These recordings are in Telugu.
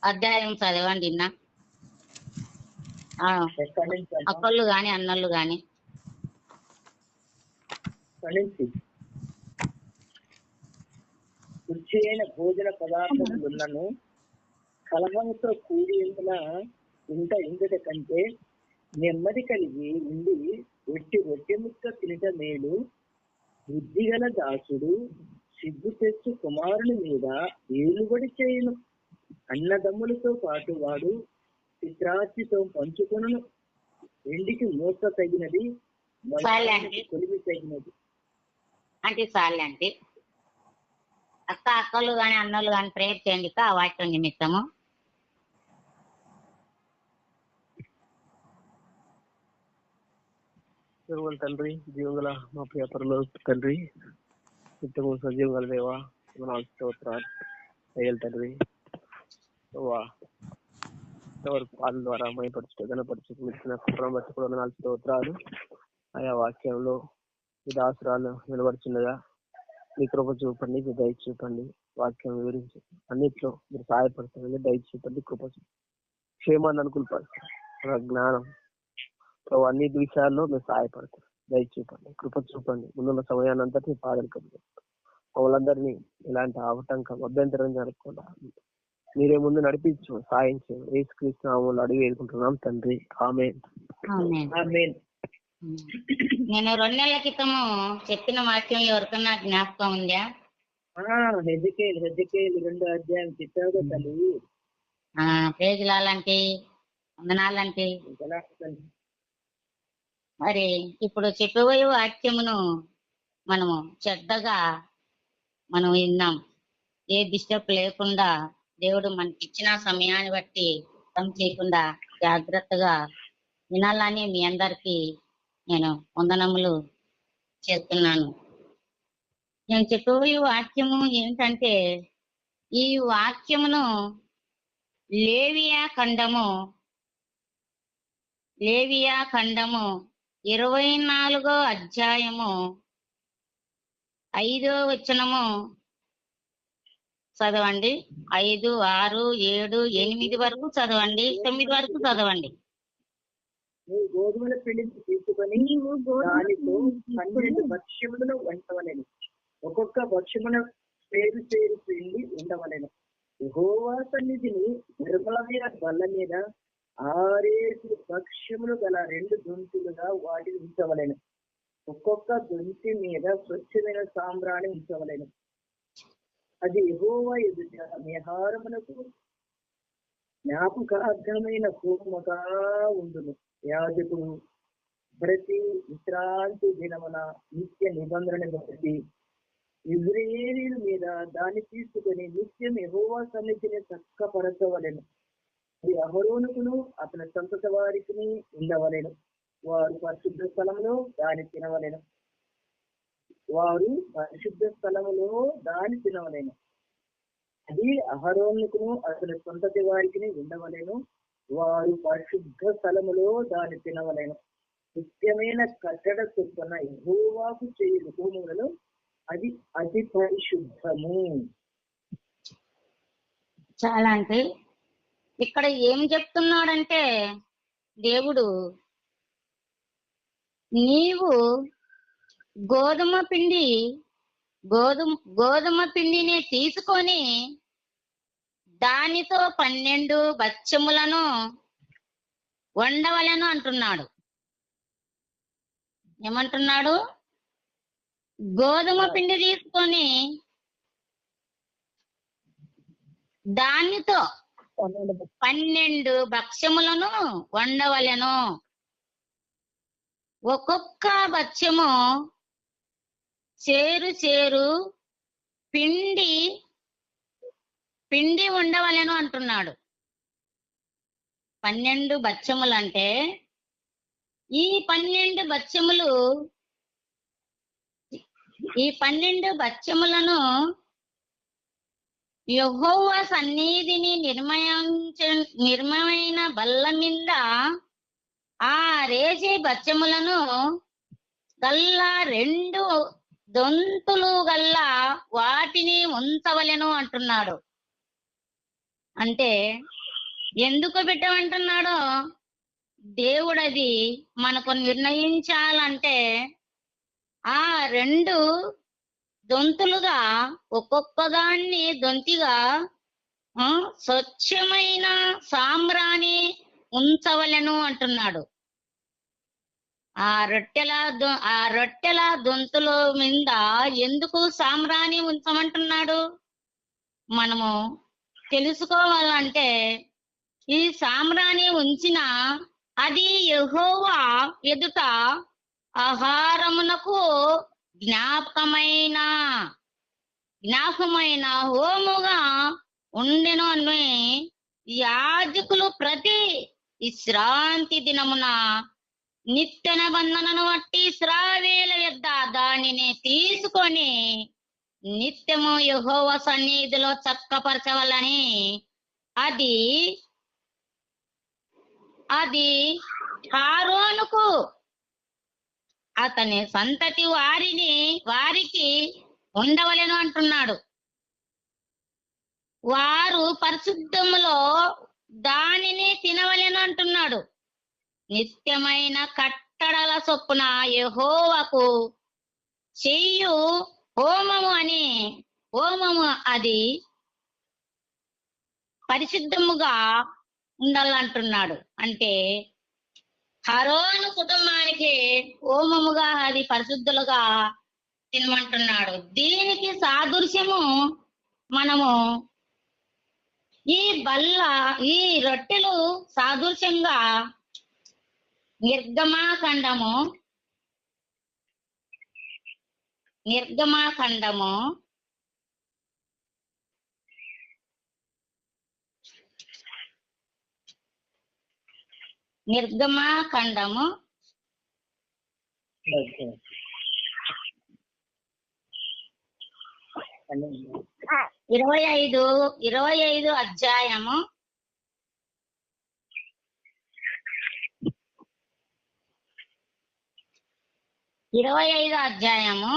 అధ్యాయం చదవండి నిన్న ఎక్కడి నుంచి అమ్మా? అక్కళ్ళు గాని అన్నళ్ళు గాని ఎక్కడి నుంచి? రుచి అయిన భోజన పదార్థములున్నను కలహంతో కూడి ఇంతటి కంటే నెమ్మది కలిగి ఉండి రొట్టె ముక్క తినట మేలు. బుద్ధిగల దాసుడు సిగ్గు తెచ్చు కుమారుని మీద ఏలుబడి చేయను. అన్నదమ్ములతో పాటు వాడు పిత్రార్చితో పంచుకొనును. వెండికి మూత తగినది, కొలిమి తగినది. అంటే చాలే అంటే అక్కలు గాని అన్నలు గాని ప్రేయర్ చేయండి ఆ వాక్యం నిమిత్తము. తండ్రి, జీవగల మా ప్రియపరలో తండ్రి, నిత్యము సజీవగల దేవా, స్తోత్రాలు అయ్యాలి తండ్రి. ఎవరు పాలన ద్వారా మైపరచు గణపరచు ఇచ్చిన కుటుంబం బట్టి కూడా 4 స్తోత్రాలు. ఆయా వాక్యంలో మీ దాసురాలు నిలబడుచున్నదా మీ కృప చూపండి, మీ దయ చూపండి. వాక్యం వివరించి అన్నిట్లో మీరు సహాయపడుతుంది. దయ చూపండి, కృప క్షేమాన్ని అనుకూలపడుతుంది. జ్ఞానం అన్ని విషయాల్లో మీరు సహాయపడతారు. దయ చూపండి, కృప చూపండి. ముందున్న సమయాన్ని అంతా మీ పాదలు కలుగు వాళ్ళందరినీ ఇలాంటి ఆటంకం అభ్యంతరం జరగకుండా మీరే ముందు నడిపించు, సాయం చేయండి. యేసుక్రీస్తు నామములో అడిగి వేడుకుంటున్నాం తండ్రి, ఆమేన్. నేను 2 నెలల క్రితము చెప్పిన వాక్యం ఎవరికన్నా జ్ఞాపకం ఉందా? హెజ్కేలు 2వ అధ్యాయం చెప్పావు తల్లి. పేజీలాలంటే వందనాలంటే మరి ఇప్పుడు చెప్పబోయే వాక్యమును మనము శ్రద్ధగా మనం విన్నాం. ఏ డిస్టర్బ్ లేకుండా దేవుడు మనకి ఇచ్చిన సమయాన్ని బట్టి పని చేయకుండా జాగ్రత్తగా వినాలని మీ అందరికి నేను వందనములు చేస్తున్నాను. నేను చెప్పబోయే వాక్యము ఏంటంటే, ఈ వాక్యమును లేవియా ఖండము 24వ అధ్యాయము 5వ వచనము చదవండి. 5, 6, 7, 8 వరకు చదవండి, 9 వరకు చదవండి. నువ్వు గోధుమల పిండిని తీసుకొని దానితో 12 భక్ష్యములను వండవలెను. ఒక్కొక్క భక్ష్యమున పేరు పిండి ఉండవలెను. యెహోవా సన్నిధిని నిర్మలమైన బల్ల మీద 6 భక్ష్యములు గల 2 దొంతులుగా వాటిని ఉంచవలెను. ఒక్కొక్క దొంతి మీద స్వచ్ఛమైన సాంబ్రాణి ఉంచవలెను. అది యెహోవా ఎదుట నిహారమునకు జ్ఞాపకార్థమైన హోమముగా ఉండును. యాజకుడు ప్రతి విశ్రాంతి దినమున నిత్య నిబంధన బట్టి ఇశ్రాయేలీయుల మీద దాన్ని తీసుకుని నిత్యం యెహోవా సన్నిధిని చక్కపరచవలెను. అది అహరోనుకును అతని సంతతి వారికి ఉండవలెను. వారు పరిశుద్ధ స్థలంలో దాన్ని తినవలెను. అది అహరోనుకును అతని సంతతి వారికి ఉండవలెను. వారు పరిశుద్ధ స్థలములో దాన్ని తినవలెను. నిత్యమైన కట్టడ చొప్పున యెహోవాకు చేయు హోమములను అది అతి పరిశుద్ధము. చాలా అంటే ఇక్కడ ఏం చెప్తున్నాడంటే, దేవుడు నీవు గోధుమ పిండిని తీసుకొని దానితో 12 భక్ష్యములను వండవలను అంటున్నాడు. ఏమంటున్నాడు? గోధుమ పిండి తీసుకొని దానితో 12 భక్ష్యములను వండవలెను. ఒక్కొక్క భక్ష్యము చేరు పిండి ఉండవలెను అంటున్నాడు. 12 భక్ష్యములు అంటే ఈ 12 భక్ష్యములను యెహోవా సన్నిధిని నిర్మమైన బల్ల మీద ఆ రేజే భక్ష్యములను గల్లా 2 దొంతులు గల్లా వాటిని ఉంచవలెను అంటున్నాడు. అంటే ఎందుకు పెట్టమంటున్నాడో దేవుడు అది మనకు నిర్ణయించాలంటే ఆ 2 దొంతులుగా ఒక్కొక్క దాన్ని దొంతిగా స్వచ్ఛమైన సాంబ్రాణి ఉంచవలెను అంటున్నాడు. ఆ రొట్టెల దొంతుల మీద ఎందుకు సాంబ్రాణి ఉంచమంటున్నాడు? మనము తెలుసుకోవాలంటే ఈ సాంబ్రాణి ఉంచిన అది యెహోవా ఎదుట ఆహారమునకు జ్ఞాపకమైన హోముగా ఉండెను అని యాజకులు ప్రతి విశ్రాంతి దినమున నిత్య నిబంధనను బట్టి ఇశ్రాయేలు యొద్ద దానిని తీసుకొని నిత్యము యెహోవా సన్నిధిలో చక్కపరచవలని అది ఆరోనుకు అతని సంతతి వారికి ఉండవలెను అంటున్నాడు. వారు పరిశుద్ధములో దానిని తినవలెను అంటున్నాడు. నిత్యమైన కట్టడల చొప్పున యెహోవాకు చెయ్యు హోమము అది పరిశుద్ధముగా ఉండాలంటున్నాడు. అంటే అహరోను కుటుంబానికి హోమముగా అది పరిశుద్ధులుగా తినమంటున్నాడు. దీనికి సాదృశ్యము మనము ఈ రొట్టెలు సాదృశ్యంగా నిర్గమాకాండము 25 అధ్యాయము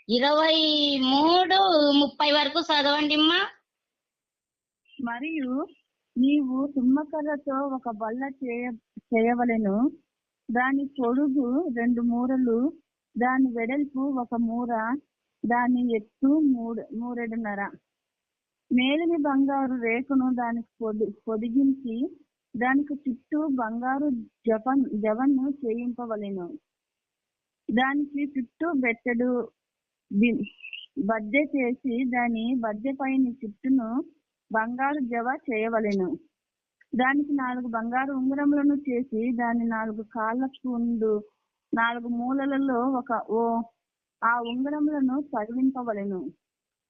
23-30 వరకు చదవండి అమ్మా. మరియు నీవు తుమ్మకర్రతో ఒక బల్ల చేయవలెను. దాని పొడుగు 2 మూరలు, దాని వెడల్పు 1 మూర, దాని ఎత్తు 3.5. మేలిమి బంగారు రేకును దానికి పొదిగించి దానికి చుట్టూ బంగారు జవను చేయింపవలెను. దానికి చుట్టూ బెత్తడు బద్దె చేసి దాని బద్దె పైన చుట్టూను బంగారు జవ చేయవలెను. దానికి 4 బంగారు ఉంగరములను చేసి దాని 4 కాళ్ళకు 4 మూలలలో ఆ ఉంగరములను తగిలింపవలెను.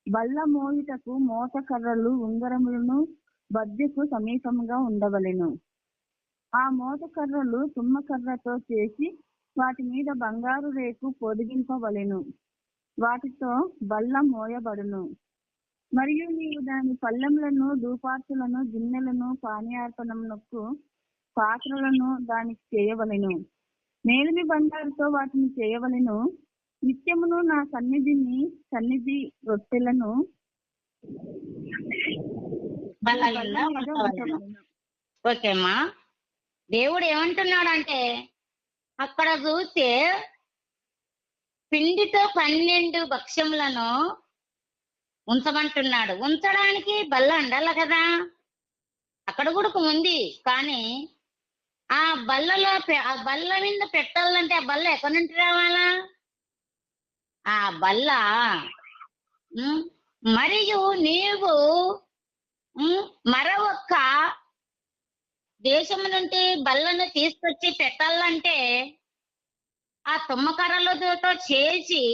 బల్ల మోయుటకు మోతకర్రలు ఉంగరములను బద్దెకు సమీపముగా ఉండవలెను. ఆ మోతకర్రలు తుమ్మకర్రతో చేసి వాటి మీద బంగారు రేకు పొదిగింపవలెను. వాటితో బల్ల మోయబడును. మరియు నీవు దాని పళ్ళెములను, ధూపార్తులను, గిన్నెలను, పానీయార్పణమునకు పాత్రలను దానికి చేయవలెను. మేలిమి బంగారుతో వాటిని చేయవలెను. నిత్యమును నా సన్నిధి రొట్టెలను ఓకేమ్మా. దేవుడు ఏమంటున్నాడంటే అక్కడ చూస్తే పిండితో 12 భక్ష్యములను ఉంచమంటున్నాడు. ఉంచడానికి బల్ల ఉండాలి కదా, అక్కడ కూడా ఉంది. కానీ ఆ బల్ల మీద పెట్టాలంటే ఆ బల్ల ఎక్కడి నుంచి రావాలా? ఆ బల్ల మరియు నీవు మరొక్క దేశం నుండి బల్లను తీసుకొచ్చి పెట్టాలంటే ఆ తుమ్మకర్రలతో చేసి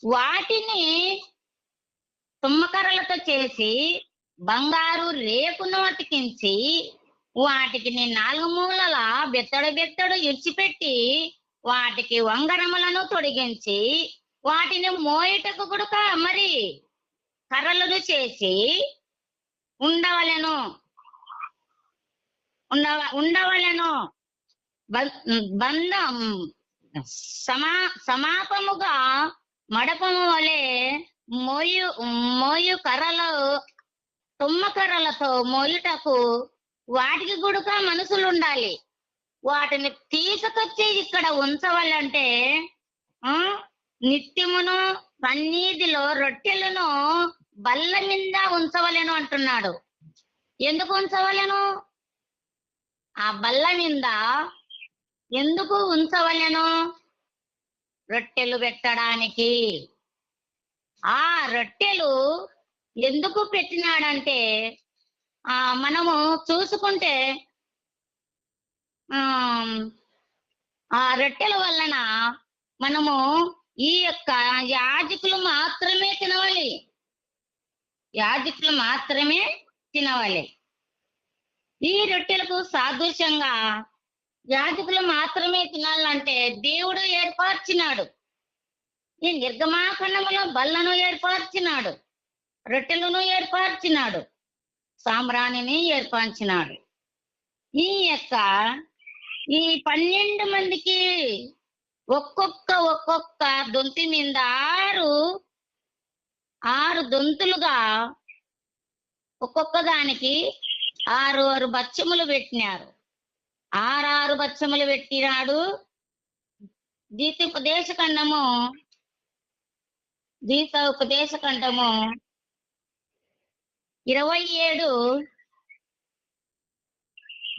వాటిని తుమ్మకర్రలతో చేసి బంగారు రేకును అతికించి వాటికి 4 మూలల బెత్తడు ఇడిచిపెట్టి వాటికి వంగరములను తొడిగించి వాటిని మోయటకు కూడా మరి కర్రలను చేసి ఉండవలెను. బంధం సమాపముగా మడపము వలె మోయు కర్రలు తుమ్మకర్రలతో మోయుటకు వాటికి గుడుక మనుషులు ఉండాలి. వాటిని తీసుకొచ్చి ఇక్కడ ఉంచవాలంటే నిత్యమును సన్నిధిలో రొట్టెలను బల్ల మీద ఉంచవలెను అంటున్నాడు. ఎందుకు ఉంచవలెను? ఆ బల్ల మీద ఎందుకు ఉంచవలెను? రొట్టెలు పెట్టడానికి. ఆ రొట్టెలు ఎందుకు పెట్టినాడంటే మనము చూసుకుంటే ఆ రొట్టెల వలన మనము ఈ యొక్క యాజకులు మాత్రమే తినవాలి. యాజకులు మాత్రమే తినవాలి. ఈ రొట్టెలకు సాదృశ్యంగా యాజకులు మాత్రమే తినాలంటే దేవుడు ఏర్పరిచినాడు. ఈ నిర్గమాకాండములో బల్లను ఏర్పరిచినాడు, రొట్టెలను ఏర్పరిచినాడు, సాంబ్రాణిని ఏర్పరిచినాడు. ఈ 12 మందికి ఒక్కొక్క దొంతి మీద 6 దొంతులుగా ఒక్కొక్క దానికి 6 బచ్చములు పెట్టినారు. 6 బచ్చములు పెట్టినాడు. ద్వితోపదేశఖండము 27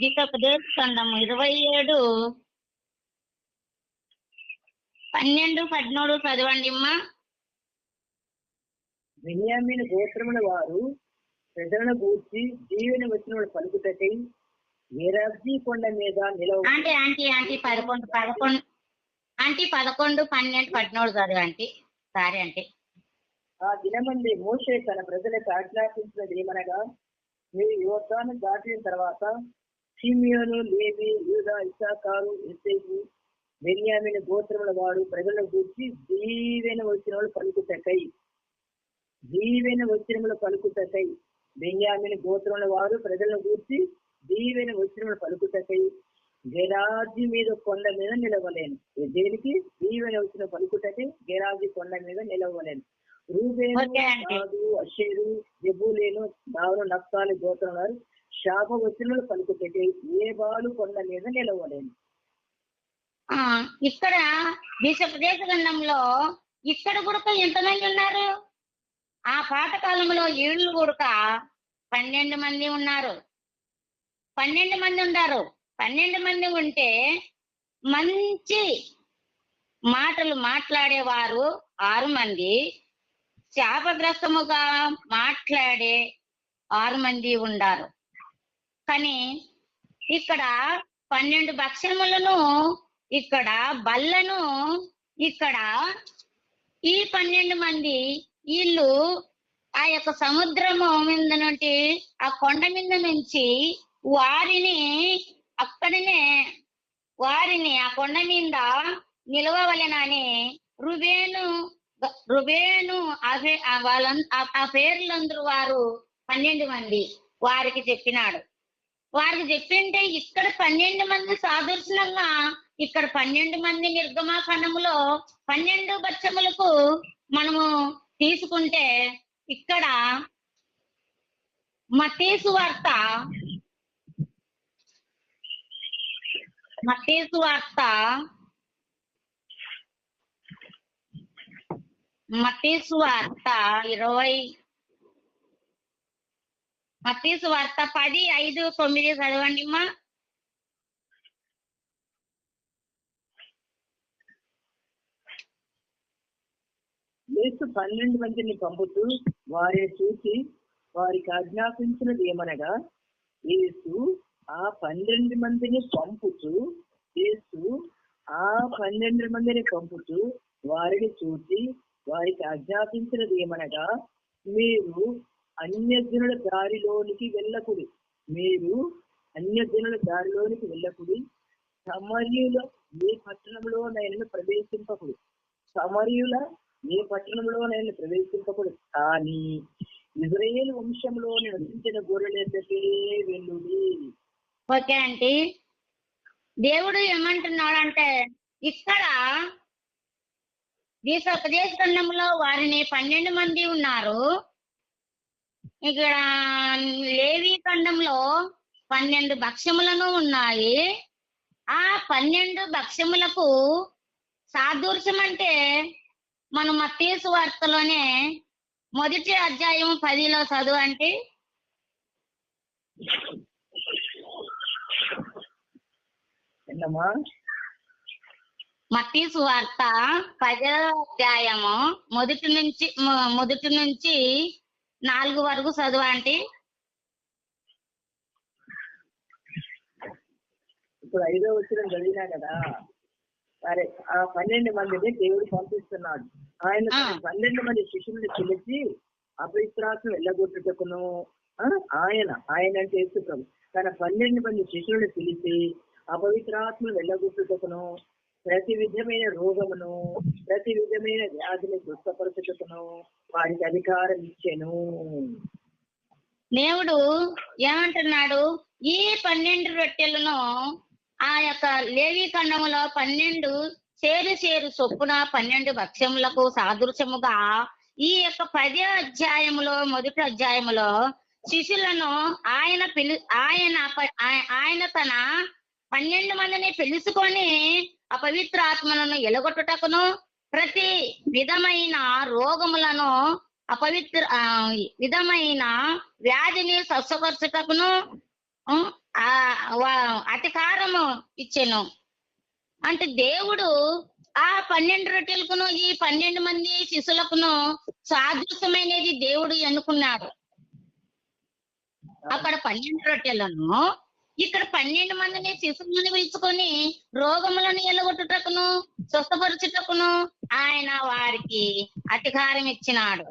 ద్వితోపదేశఖండము 27 12, 13 చదవండి అమ్మా. బెన్యామీను గోత్రముల వారు ప్రజలను గూర్చి దీవెన వచ్చిన పలుకుటకై గెరాజీ కొండ మీద నిలవ. ఆంటీ 11, 12, 13 చదవండి. సారీ అంటే ఆ దినమంది మోషే తన ప్రజలకు ఆజ్ఞాపించినది ఏమనగా, మీరు యోర్దాను దాటిన తర్వాత సిమియోను, లేవి, యూదా, ఇస్సాకారు, యోసేపు, బెన్యామీను గోత్రముల వారు ప్రజలను గూర్చి దీవెన వచ్చిన పలుకుటకై బెన్యామీను గోత్రముల వారు ప్రజలను గూర్చి దీవెన వచ్చిన పలుకుటకై గెరాజీ మీద కొండ మీద నిలవలేను. దేనికి? దీవెన వచ్చిన పలుకుటకై గెరాజీ కొండ మీద నిలవలేను. రూబేను, గాదు, అషేరు, జెబూలేను, దాను, నఫ్తాలి గోత్రం వారు శాప వచ్చిన పలుకుటకై ఏబాలు కొండ మీద నిలవలేను. ఇక్కడ ద్వితోపదేశఖండంలో ఇక్కడ కూడా ఎంతమంది ఉన్నారు? ఆ పాతకాలంలో ఈళ్ళు కూడా 12 మంది ఉన్నారు. 12 మంది ఉన్నారు. 12 మంది ఉంటే మంచి మాటలు మాట్లాడేవారు 6 మంది, శాపగ్రస్తముగా మాట్లాడే 6 మంది ఉన్నారు. కానీ ఇక్కడ 12 భక్ష్యములను, ఇక్కడ బల్లను, ఇక్కడ ఈ 12 మంది వీళ్ళు ఆ యొక్క సముద్రము మీద నుండి ఆ కొండ మీద నుంచి వారిని ఆ కొండ మీద నిలవవలెనని రుబేను ఆ పేర్లందరూ వారు 12 మంది వారికి చెప్పినాడు. వారికి చెప్పింటే ఇక్కడ 12 మంది సాదృశ్యంగా ఇక్కడ 12 మంది నిర్గమాకాండములో 12 బచ్చములకు మనము తీసుకుంటే ఇక్కడ మత్తయి సువార్త 10:5-9 చదవండి అమ్మా. యేసు 12 మందిని పంపుతూ వారిని చూసి వారికి ఆజ్ఞాపించినది ఏమనగా, యేసు ఆ 12 మందిని పంపుతూ వారిని చూసి వారికి ఆజ్ఞాపించినది ఏమనగా, మీరు అన్యజనుల దారిలోనికి వెళ్ళకుడి. సమరయుల ఏ పట్టణంలోనైనా ప్రవేశింపకుడు. కానీ ఇజ్రాయేలు వంశంలో నివసించిన గొర్రెలెద్దకే వెళ్ళుడి. ఓకే అండి. దేవుడు ఏమంటున్నాడంటే ఇక్కడ ద్వితోపదేశఖండంలో వారిని 12 మంది ఉన్నారు. ఇక్కడ లేవి ఖండంలో 12 భక్ష్యములను ఉన్నాయి. ఆ 12 భక్ష్యములకు సాదృశ్యం అంటే మనం మత్తయి సువార్తలోనే 1వ అధ్యాయం 10లో చదువు అంటే ఏంటమ్మా? మత్తయి సువార్త 10వ అధ్యాయము మొదటి నుంచి 4 వరకు చదువు అంటే ఇప్పుడు 5వ వచనం చదివినా కదా. సరే, ఆ 12 మందిని దేవుడు పంపిస్తున్నాడు. ఆయన తన 12 మంది శిష్యుల్ని పిలిచి అపవిత్రాత్మను వెళ్ళగొట్టుటకును, ఆయన అంటే యేసు ప్రభు తన 12 మంది శిష్యుల్ని పిలిచి అపవిత్రాత్మను వెళ్ళగొట్టుటకును, ప్రతి విధమైన రోగమును ప్రతి విధమైన వ్యాధిని స్వస్థపరచుటకును వారికి అధికారం ఇచ్చెను. దేవుడు ఏమంటున్నాడు? ఈ 12 రొట్టెలను ఆ యొక్క లేవి ఖండములో 12 చేరు చొప్పున 12 భక్ష్యములకు సాదృశ్యముగా ఈ యొక్క 10వ అధ్యాయములో 1వ అధ్యాయములో శిష్యులను ఆయన తన 12 మందిని పిలుచుకొని అపవిత్రాత్మలను ఎలగొట్టుటకును, ప్రతి విధమైన రోగములను విధమైన వ్యాధిని స్వస్థపరచుటకును అధికారము ఇచ్చెను. అంటే దేవుడు ఆ 12 రొట్టెలకును ఈ 12 మంది శిష్యులకును సాదృశ్యమైనది దేవుడు ఎన్నుకున్నాడు. అక్కడ 12 రొట్టెలను, ఇక్కడ 12 మందిని శిశువులను పిలుచుకొని రోగములను ఎల్లగొట్టుటకును స్వస్థపరచుటకును ఆయన వారికి అధికారం ఇచ్చినాడు.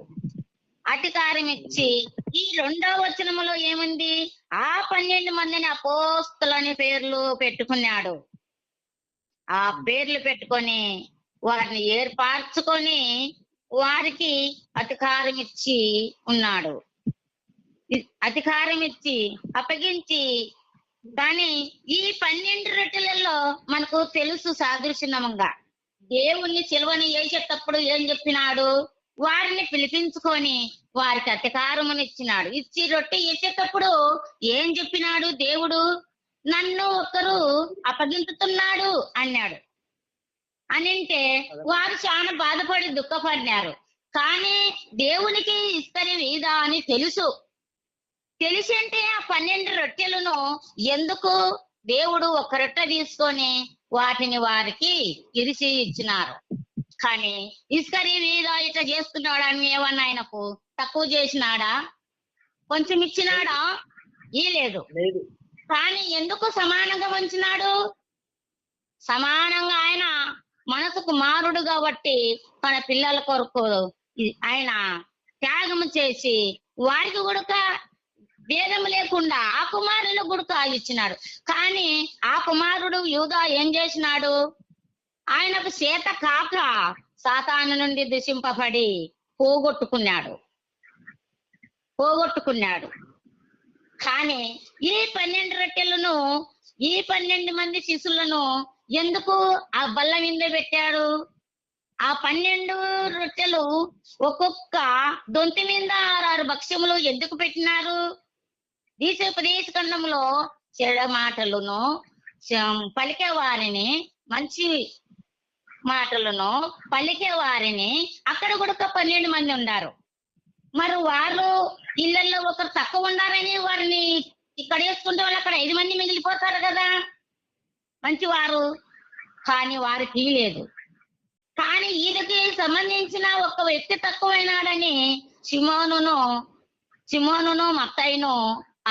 అధికారం ఇచ్చి ఈ 2వ వచనములో ఏముంది? ఆ 12 మందిని అపోస్తలుని పేర్లు పెట్టుకున్నాడు. ఆ పేర్లు పెట్టుకొని వారిని ఏర్పరచుకొని వారికి అధికారం ఇచ్చి ఉన్నాడు. అధికారం ఇచ్చి అప్పగించి, కానీ ఈ 12 రొట్టెలలో మనకు తెలుసు సాదృశ్యంగా దేవుణ్ణి సిలువని వేసేటప్పుడు ఏం చెప్పినాడు? వారిని పిలిపించుకొని వారికి అధికారమును ఇచ్చినాడు. ఇచ్చి రొట్టె వేసేటప్పుడు ఏం చెప్పినాడు దేవుడు? నన్ను ఒకరు అప్పగించుతున్నాడు అన్నాడు. అనింటే వారు చాలా బాధపడి దుఃఖపడినారు. కానీ దేవునికి ఇస్తరి వీదా అని తెలిసి అంటే ఆ 12 రొట్టెలను ఎందుకు దేవుడు ఒక రొట్టె తీసుకొని వాటిని వారికి ఇరిసి ఇచ్చినారు. కానీ ఇస్కరి మీద ఇట్లా చేస్తున్నాడు అని ఏమన్నా ఆయనకు తక్కువ చేసినాడా? కొంచెం ఇచ్చినాడా? లేదు. కానీ ఎందుకు సమానంగా ఉంచినాడు? సమానంగా ఆయన మనసు కుమారుడు కాబట్టి తన పిల్లల కొరకు ఆయన త్యాగం చేసి వారికి కూడా భేదం లేకుండా ఆ కుమారుని గుడుక ఇచ్చినాడు. కానీ ఆ కుమారుడు యూదా ఏం చేసినాడు? ఆయనకు చేత కాక సాతాను నుండి దూషింపబడి పోగొట్టుకున్నాడు. కానీ ఈ 12 రొట్టెలను ఈ 12 మంది శిశువులను ఎందుకు ఆ బల్ల మీద పెట్టాడు? ఆ 12 రొట్టెలు ఒక్కొక్క దొంతి మీద 6 భక్ష్యములు ఎందుకు పెట్టినారు? ఉపదేశ ఖండంలో చెడ మాటలను పలికే వారిని, మంచి మాటలను పలికే వారిని అక్కడ కూడా 12 మంది ఉన్నారు. మరి వారు ఇళ్లలో ఒకరు తక్కువ ఉన్నారని వారిని ఇక్కడ వేసుకుంటే వాళ్ళు అక్కడ 5 మంది మిగిలిపోతారు కదా మంచివారు. కానీ వారికి లేదు. కానీ ఈయనకి సంబంధించిన ఒక వ్యక్తి తక్కువైనాడని సిమోనును మత్తయిను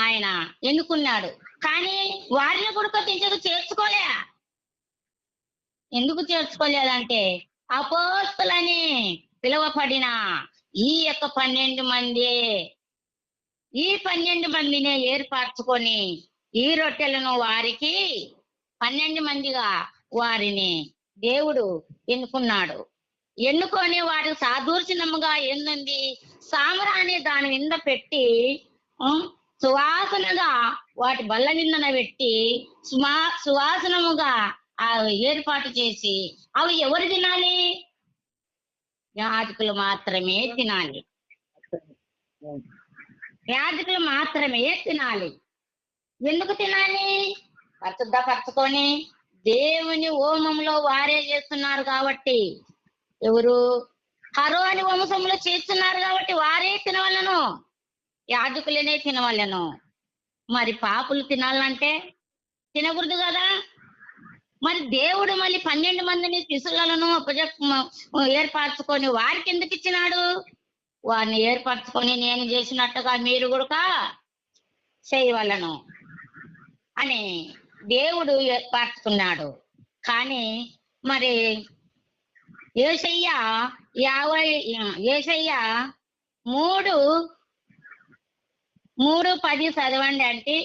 ఆయన ఎన్నుకున్నాడు. కానీ వారిని కూడా చేర్చుకోలే. ఎందుకు చేర్చుకోలేదంటే అపోస్తలని పిలువబడిన ఈ యొక్క 12 మందినే ఏర్పరచుకొని ఈ రొట్టెలను వారికి 12 మందిగా వారిని దేవుడు ఎన్నుకున్నాడు. ఎన్నుకొని వారికి సాదృశ్యముగా ఏందండి? సాంబ్రాణి దాని మీద పెట్టి సువాసనగా వాటి బల్ల విందన పెట్టి సువాసనముగా ఏర్పాటు చేసి అవి ఎవరు తినాలి? యాజకులు మాత్రమే తినాలి. యాజకులు మాత్రమే తినాలి. ఎందుకు తినాలి? పరిశుద్ధపరచుకొని దేవుని హోమంలో వారే చేస్తున్నారు కాబట్టి. ఎవరు? హరోని వంశంలో చేస్తున్నారు కాబట్టి వారే తినవలను, యాజకులనే తినవలను. మరి పాపులు తినాలంటే తినకూడదు కదా. మరి దేవుడు మళ్ళీ 12 మందిని శిశువులను ఏర్పరచుకొని వారికి ఎందుకు ఇచ్చినాడు? వారిని ఏర్పరచుకొని నేను చేసినట్టుగా మీరు కూడా చేయవలను అని దేవుడు ఏర్పరచుకున్నాడు. కానీ మరి యేషయ్య 3:10 చదవండి అంటే.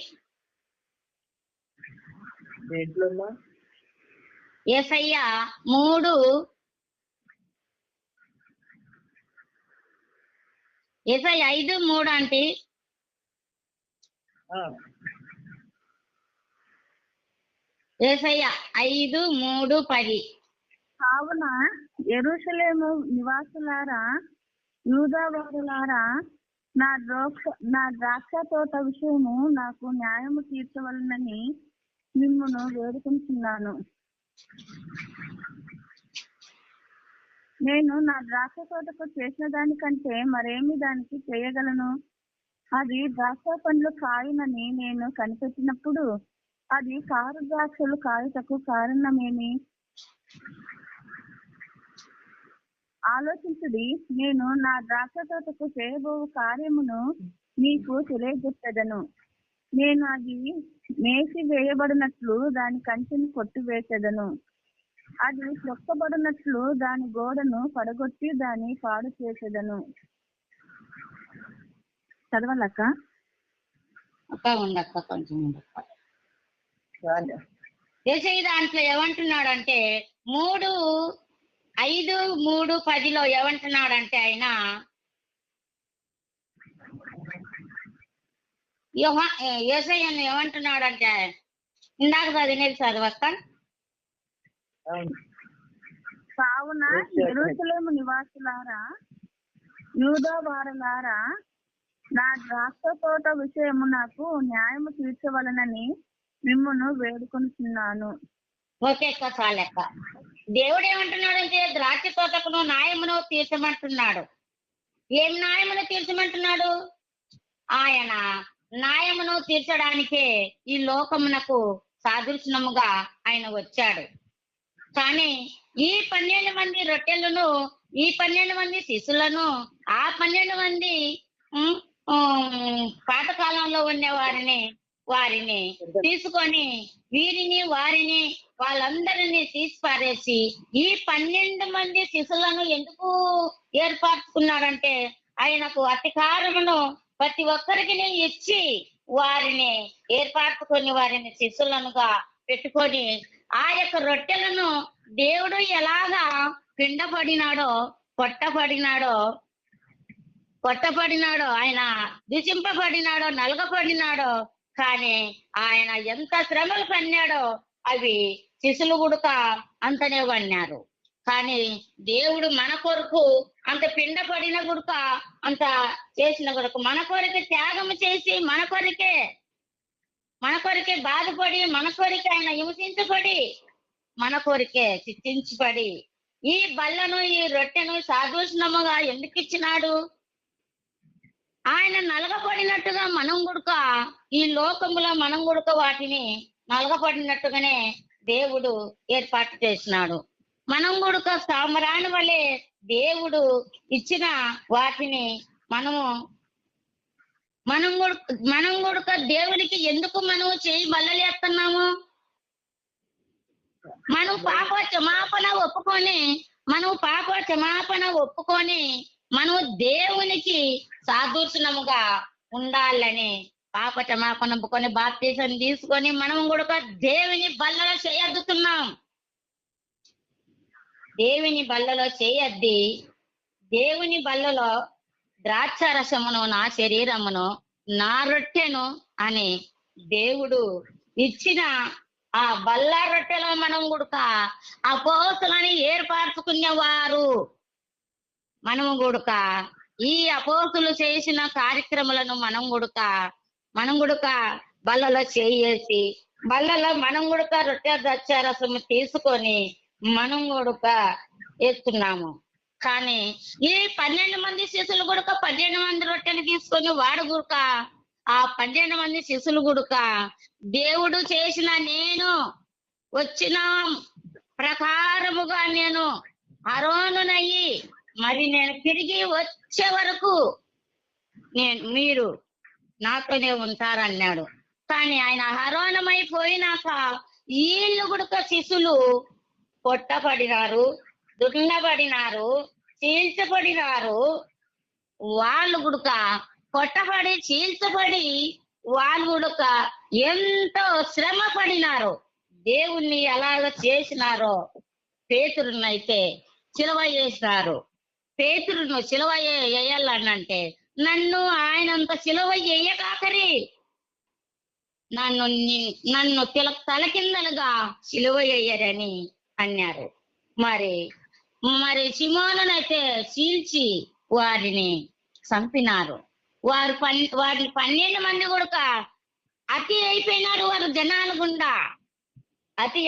దేంట్లో యేషయ్య 5:3 అంటే. యేషయ్య 5:3-10. కావున యెరూషలేము నివాసులారా, యూదావారులారా, నా ద్రాక్ష తోట విషయము నాకు న్యాయము తీర్చవలనని మిమ్మును వేడుకుంటున్నాను. నేను నా ద్రాక్ష తోటకు చేసిన దానికంటే మరేమి దానికి చేయగలను? అది ద్రాక్ష పండ్లు కాయునని నేను కనిపెట్టినప్పుడు అది కారు ద్రాక్షలు కాయుటకు కారణమేమి? ఆలోచించుడి. నేను నా ద్రాక్ష తోటకు చేయబో కార్యమును మీకు తెలియజెప్పేదను. నేను అది మేసి వేయబడినట్లు దాని కంచెను కొట్టివేసేదను. అది చొక్కబడినట్లు దాని గోడను పడగొట్టి దాన్ని పాడు చేసేదను. చదవాలక్క? ఉండక్క కొంచెం యేషయ్య దాంట్లో ఏమంటున్నాడంటే 3:5-3:10 ఏమంటున్నాడంటే ఆయన యేషయ్యను ఏమంటున్నాడంటే ఇందాక చదివినది చదవక్క. కావున యెరూషలేము నివాసులారా, యూదావారులారా, నా ద్రాక్ష తోట విషయము నాకు న్యాయము తీర్చవలనని మిమ్మును వేడుకొనుచున్నాను. ఓకే అక్క, చాలెక్క. దేవుడు ఏమంటున్నాడంటే ద్రాక్ష తోటకును న్యాయమును తీర్చమంటున్నాడు. ఏం న్యాయమును తీర్చమంటున్నాడు? ఆయన న్యాయమును తీర్చడానికే ఈ లోకమునకు సాదృశ్యముగా ఆయన వచ్చాడు. కానీ ఈ 12 మంది రొట్టెలను, ఈ 12 మంది శిశులను, ఆ 12 మంది పాతకాలంలో ఉన్న వారిని తీసుకొని వీరిని వారిని వాళ్ళందరినీ తీసి పారేసి ఈ 12 మంది శిశులను ఎందుకు ఏర్పరచుకున్నాడంటే ఆయనకు అధికారమును ప్రతి ఒక్కరికి ఇచ్చి వారిని ఏర్పరచుకొని వారిని శిశులనుగా పెట్టుకొని ఆ యొక్క రొట్టెలను దేవుడు ఎలాగా పిండపడినాడో కొట్టపడినాడో ఆయన దిశింపబడినాడో నలగపడినాడో, కానీ ఆయన ఎంత శ్రమలు పన్నాడో అవి శిశులు గుడక అంతనే పన్నారు. కానీ దేవుడు మన కొరకు అంత పిండపడిన గుడక అంత చేసిన గుడక మన కొరకే త్యాగము చేసి మన కొరకే బాధపడి మన కొరకే ఆయన హింసించబడి మన కొరకే శిక్షించబడి ఈ బల్లను ఈ రొట్టెను సాదృశ్యముగా ఎందుకు ఇచ్చినాడు? ఆయన నలగపడినట్టుగా మనం గుడక ఈ లోకములో మనం గుడక వాటిని నలగపడినట్టుగానే దేవుడు ఏర్పాటు చేసినాడు. మనం గుడక సామరాని వలె దేవుడు ఇచ్చిన వాటిని మనం గుడక దేవునికి ఎందుకు మనం చేయి బల్లలేస్తున్నాము? మనం పాప క్షమాపణ ఒప్పుకొని మనం దేవునికి సాదృశ్యముగా ఉండాలని పాప క్షమాపణ ఒప్పుకొని బాప్తిసం తీసుకొని మనం కూడా దేవుని బల్లలో చేయద్దుతున్నాం. దేవుని బల్లలో చేయద్ది దేవుని బల్లలో ద్రాక్ష రసమును నా శరీరమును నా రొట్టెను అని దేవుడు ఇచ్చిన ఆ బల్ల రొట్టెలో మనం కూడా అపోస్తులని ఏర్పరచుకునేవారు. మనము కూడా ఈ అపోస్తులు చేసిన కార్యక్రమాలను మనం గుడక బల్లలో చేసి బల్లలో మనం గుడక రొట్టె ద్రాక్షారసము తీసుకొని మనం గుడక వేస్తున్నాము. కానీ ఈ 12 మంది శిష్యులు గుడక 12 మంది రొట్టెలు తీసుకొని వాడు గుడక ఆ 12 మంది శిష్యులు గుడక దేవుడు చేసిన నేను వచ్చిన ప్రకారముగా నేను అరోనునయ్యి మరి నేను తిరిగి వచ్చే వరకు మీరు నాతోనే ఉంటారన్నాడు. కానీ ఆయన అహరోనమైపోయినాక వీళ్ళు గుడక శిశులు కొట్టబడినారు, దున్నబడినారు, చీల్చబడినారు. వాళ్ళు గుడక కొట్టబడి చీల్చబడి వాళ్ళు గుడక ఎంతో శ్రమ పడినారు. దేవుణ్ణి ఎలాగ చేసినారో పేతురునైతే సిలువ వేసినారు. పేతురును సిలువ వేయాలనంటే నన్ను ఆయనంత సిలువ వేయకాకరి నన్ను తలకిందలుగా సిలువ వేయరని అన్నారు. మరి సిమోనునైతే చీల్చి వారిని చంపినారు. వారిని 12 మంది కూడా అతి అయిపోయినారు. వారు జనాల గుండా అతి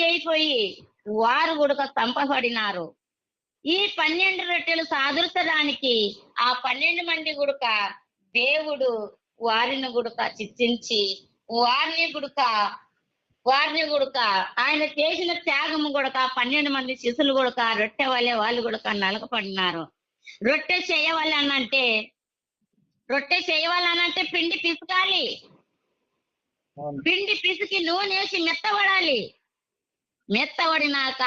అయిపోయి వారు కూడా చంపబడినారు. ఈ 12 రొట్టెలు సాదృశడానికి ఆ 12 మంది గుడక దేవుడు వారిని గుడక చిత్తించి వారిని గుడక ఆయన చేసిన త్యాగము గుడక 12 మంది శిశులు గుడక రొట్టె వల్లే వాళ్ళు గుడక నలకపడినారు. రొట్టె చేయవాలనంటే పిండి పిసకాలి. పిండి పిసికి నూనె వేసి మెత్తబడినాక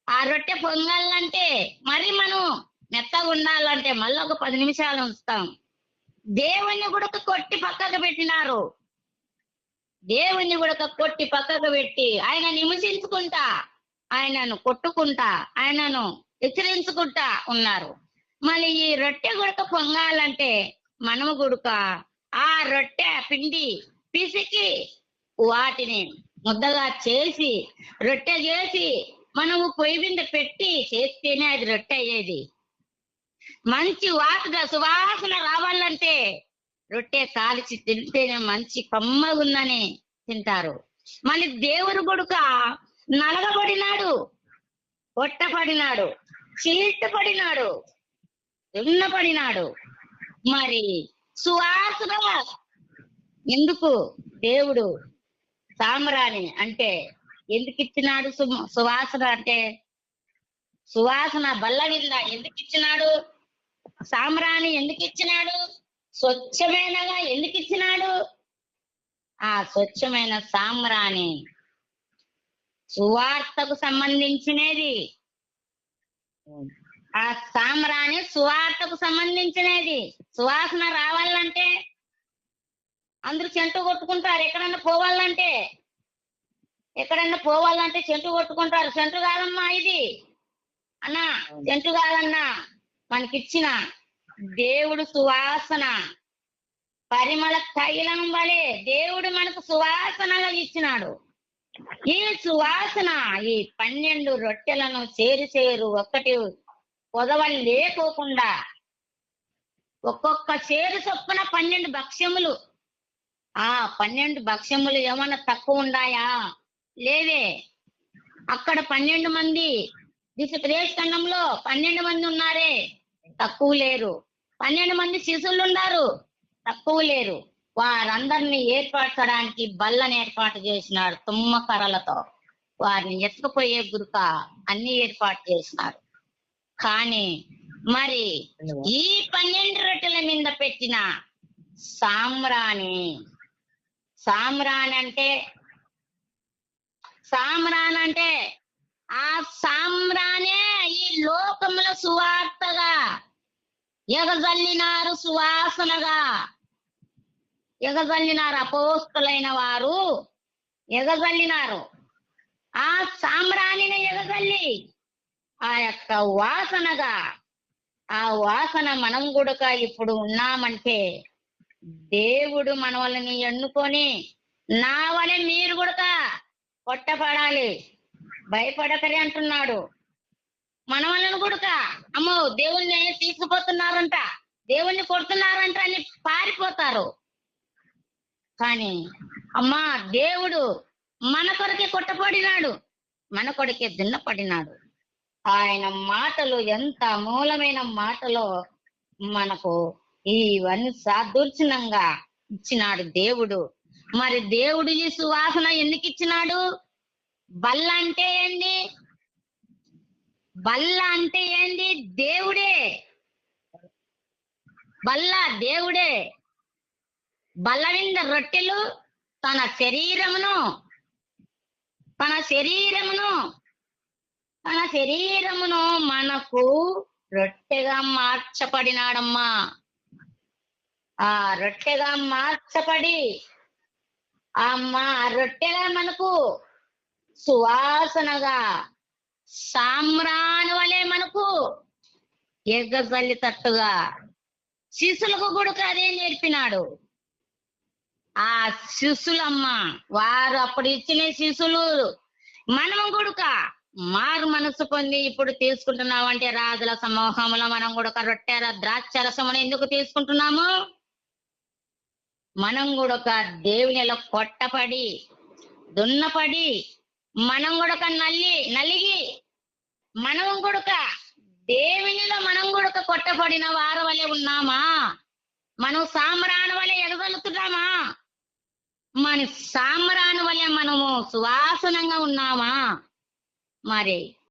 ఆ రొట్టె పొంగాలంటే మరి మనం మెత్తగా ఉండాలంటే మళ్ళీ ఒక 10 నిమిషాలు ఉంచుతాం. దేవుణ్ణి గుడక కొట్టి పక్కకు పెట్టినారు. దేవుణ్ణి గుడక కొట్టి పక్కకు పెట్టి ఆయన నిమిషించుకుంటా, ఆయనను కొట్టుకుంటా, ఆయనను హెచ్చరించుకుంటా ఉన్నారు. మళ్ళీ ఈ రొట్టె గుడక పొంగాలంటే మనము గుడక ఆ రొట్టె పిండి పిసికి వాటిని ముద్దగా చేసి రొట్టె చేసి మనము పొయ్యి మీద పెట్టి చేస్తేనే అది రొట్టె అయ్యేది. మంచి సువాసన రావాలంటే రొట్టె కాల్చి తింటేనే మంచి కమ్మగుందని తింటారు. మళ్ళీ దేవుడు కొడుక నలగబడినాడు, కొట్టబడినాడు, చీల్చబడినాడు, దున్నబడినాడు. మరి సువాసన ఎందుకు దేవుడు సాంబ్రాణి అంటే ఎందుకు ఇచ్చినాడు? సువాసన అంటే సువాసన బల్ల మీద ఎందుకు ఇచ్చినాడు? సాంబ్రాణి ఎందుకు ఇచ్చినాడు? స్వచ్ఛమైనగా ఎందుకు ఇచ్చినాడు? ఆ స్వచ్ఛమైన సాంబ్రాణి సువార్తకు సంబంధించినది. ఆ సాంబ్రాణి సువార్తకు సంబంధించినది. సువాసన రావాలంటే అందరూ చెంటు కొట్టుకుంటారు. ఎక్కడన్నా పోవాలంటే చెంటు కొట్టుకుంటారు. చెంటు కాదమ్మా ఇది అన్నా, చెంటు కాదన్నా, మనకిచ్చిన దేవుడు సువాసన పరిమళ తైలం వలె దేవుడు మనకు సువాసనగా ఇచ్చినాడు. ఈ సువాసన ఈ 12 రొట్టెలను చేరు ఒక్కటి పొదవలు లేకోకుండా ఒక్కొక్క చేరు చొప్పున 12 భక్ష్యములు. ఆ 12 భక్ష్యములు ఏమన్నా తక్కువ ఉండాయా? లేవే. అక్కడ 12 మంది దేశఖండంలో 12 మంది ఉన్నారే, తక్కువ లేరు. 12 మంది శిశువులు ఉన్నారు, తక్కువ లేరు. వారందరినీ ఏర్పరచడానికి బల్లని ఏర్పాటు చేసినాడు. తుమ్మ కర్రలతో వారిని ఎత్తుకుపోయే గురుక అన్ని ఏర్పాటు చేసినారు. కానీ మరి ఈ 12 రొట్టెల మీద పెట్టిన సాంబ్రాణి అంటే ఆ సాంబ్రాణే ఈ లోకముల సువార్తగా ఎగజల్లినారు. సువాసనగా ఎగజల్లినారు. అపోస్తులైన వారు ఎగజల్లినారు. ఆ సాంబ్రాణిని ఎగజల్లి ఆ యొక్క వాసనగా, ఆ వాసన మనం కూడా ఇప్పుడు ఉన్నామంటే దేవుడు మన వాళ్ళని ఎన్నుకొని నా వలె మీరు కూడా కొట్టపడాలి, భయపడకరి అంటున్నాడు. మనవలను కూడక అమ్మో దేవుణ్ణి తీసుకుపోతున్నారంట, దేవుణ్ణి కొడుతున్నారంట అని పారిపోతారు. కానీ అమ్మా దేవుడు మన కొరకే కొట్టబడినాడు, మన కొరకే దున్నపడినాడు. ఆయన మాటలు ఎంత మూలమైన మాటలో మనకు ఇవన్నీ సాదూర్చనంగా ఇచ్చినాడు దేవుడు. మరి దేవుడు ఈ సువాసన ఎందుకు ఇచ్చినాడు? బల్ల అంటే ఏంది? బల్ల అంటే ఏంది? దేవుడే. బల్ల దేవుడే. బల్ల మీద రొట్టెలు తన శరీరమును మనకు రొట్టెగా మార్చబడినాడమ్మా. ఆ రొట్టెగా మార్చబడి అమ్మా రొట్టెగా మనకు సువాసనగా సామ్రాణి వలె మనకు ఎగ్గజల్లితట్టుగా శిశులకు కూడా అదే నేర్పినాడు. ఆ శిశులమ్మ వారు అప్పుడు ఇచ్చిన శిశులు మనం కూడా మారు మనసు పొంది ఇప్పుడు తీసుకుంటున్నామంటే రాజుల సమూహంలో మనం కూడా రొట్టె ద్రాక్ష రసమును ఎందుకు తీసుకుంటున్నాము? మనం కూడా దేవునిలో కొట్టపడి దున్నపడి మనం కూడా నలిగి మనం కూడా దేవునిలో మనం కూడా కొట్టబడిన వారు వలె ఉన్నామా? మనం సామ్రాణి వలె ఎదగలుగుతున్నామా? మన సామ్రాణి వలె మనము సువాసనంగా ఉన్నామా? మరి